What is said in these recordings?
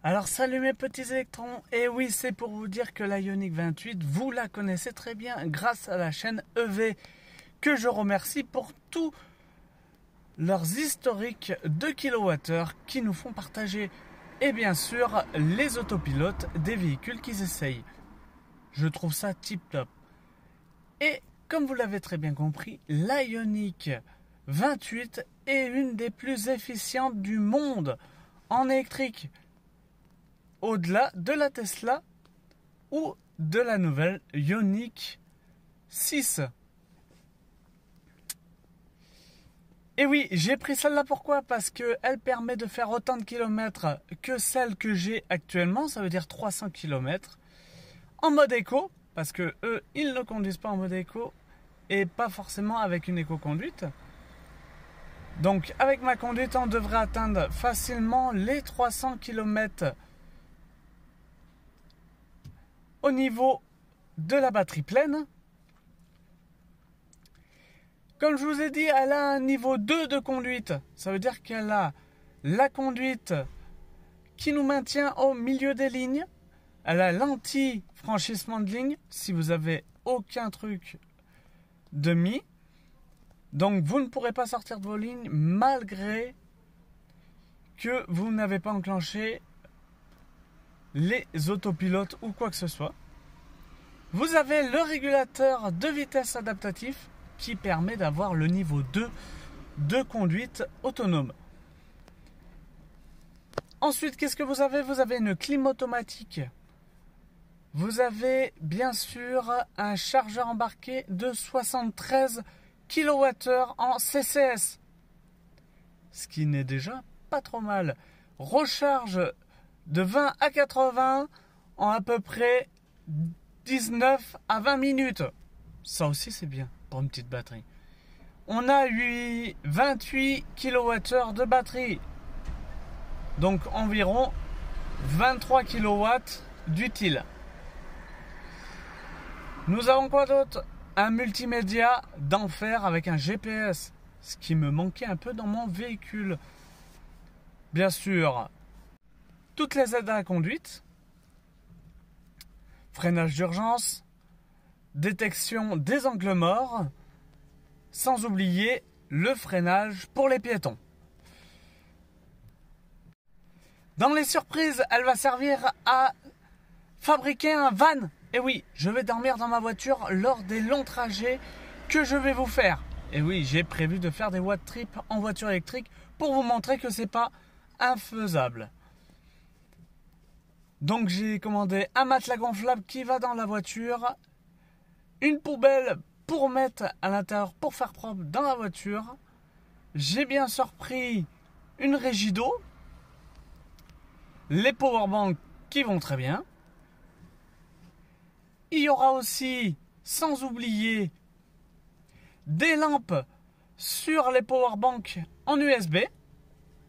Alors salut mes petits électrons, et oui c'est pour vous dire que la Ioniq 28, vous la connaissez très bien grâce à la chaîne EV, que je remercie pour tous leurs historiques de kilowattheures qui nous font partager, et bien sûr les autopilotes des véhicules qu'ils essayent. Je trouve ça tip top. Et comme vous l'avez très bien compris, la Ioniq 28 est une des plus efficientes du monde en électrique. Au-delà de la Tesla ou de la nouvelle Ioniq 6. Et oui, j'ai pris celle-là pourquoi? Parce qu'elle permet de faire autant de kilomètres que celle que j'ai actuellement, ça veut dire 300 km, en mode éco, parce que eux, ils ne conduisent pas en mode éco et pas forcément avec une éco-conduite. Donc avec ma conduite, on devrait atteindre facilement les 300 km au niveau de la batterie pleine. Comme je vous ai dit, elle a un niveau 2 de conduite. Ça veut dire qu'elle a la conduite qui nous maintient au milieu des lignes. Elle a l'anti-franchissement de ligne si vous avez aucun truc de mis. Donc vous ne pourrez pas sortir de vos lignes malgré que vous n'avez pas enclenché les autopilotes ou quoi que ce soit. Vous avez le régulateur de vitesse adaptatif qui permet d'avoir le niveau 2 de conduite autonome. Ensuite, qu'est-ce que vous avez? Vous avez une clim automatique. Vous avez bien sûr un chargeur embarqué de 73 kWh en CCS. Ce qui n'est déjà pas trop mal. Recharge de 20 à 80 en à peu près 19 à 20 minutes. Ça aussi c'est bien pour une petite batterie. On a 28 kWh de batterie. Donc environ 23 kW d'utile. Nous avons quoi d'autre? Un multimédia d'enfer avec un GPS. Ce qui me manquait un peu dans mon véhicule. Bien sûr, toutes les aides à la conduite, freinage d'urgence, détection des angles morts, sans oublier le freinage pour les piétons. Dans les surprises, elle va servir à fabriquer un van. Et oui, je vais dormir dans ma voiture lors des longs trajets que je vais vous faire. Et oui, j'ai prévu de faire des road trips en voiture électrique pour vous montrer que c'est pas infaisable. Donc j'ai commandé un matelas gonflable qui va dans la voiture, une poubelle pour mettre à l'intérieur pour faire propre dans la voiture. J'ai bien sûr pris une régie d'eau, les powerbanks qui vont très bien. Il y aura aussi, sans oublier, des lampes sur les powerbanks en USB.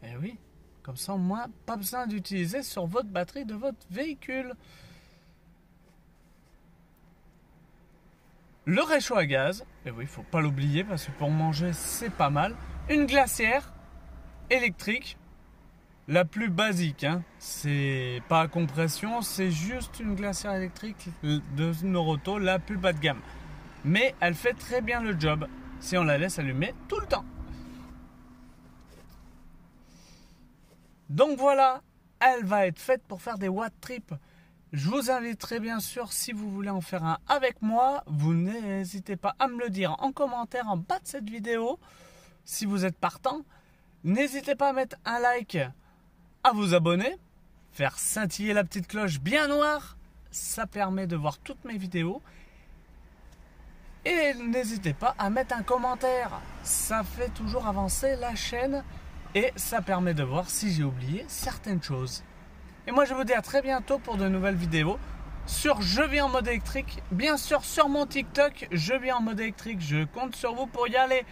Et oui, comme ça au moins, pas besoin d'utiliser sur votre batterie de votre véhicule. Le réchaud à gaz, et oui, il ne faut pas l'oublier parce que pour manger, c'est pas mal. Une glacière électrique, la plus basique, hein. C'est pas à compression, c'est juste une glacière électrique de Noroto, la plus bas de gamme. Mais elle fait très bien le job si on la laisse allumer tout le temps. Donc voilà, elle va être faite pour faire des watt trips. Je vous inviterai bien sûr, si vous voulez en faire un avec moi, vous n'hésitez pas à me le dire en commentaire en bas de cette vidéo. Si vous êtes partant, n'hésitez pas à mettre un like, à vous abonner, faire scintiller la petite cloche bien noire. Ça permet de voir toutes mes vidéos. Et n'hésitez pas à mettre un commentaire. Ça fait toujours avancer la chaîne. Et ça permet de voir si j'ai oublié certaines choses. Et moi je vous dis à très bientôt pour de nouvelles vidéos sur Je vis en mode électrique. Bien sûr sur mon TikTok, Je vis en mode électrique. Je compte sur vous pour y aller.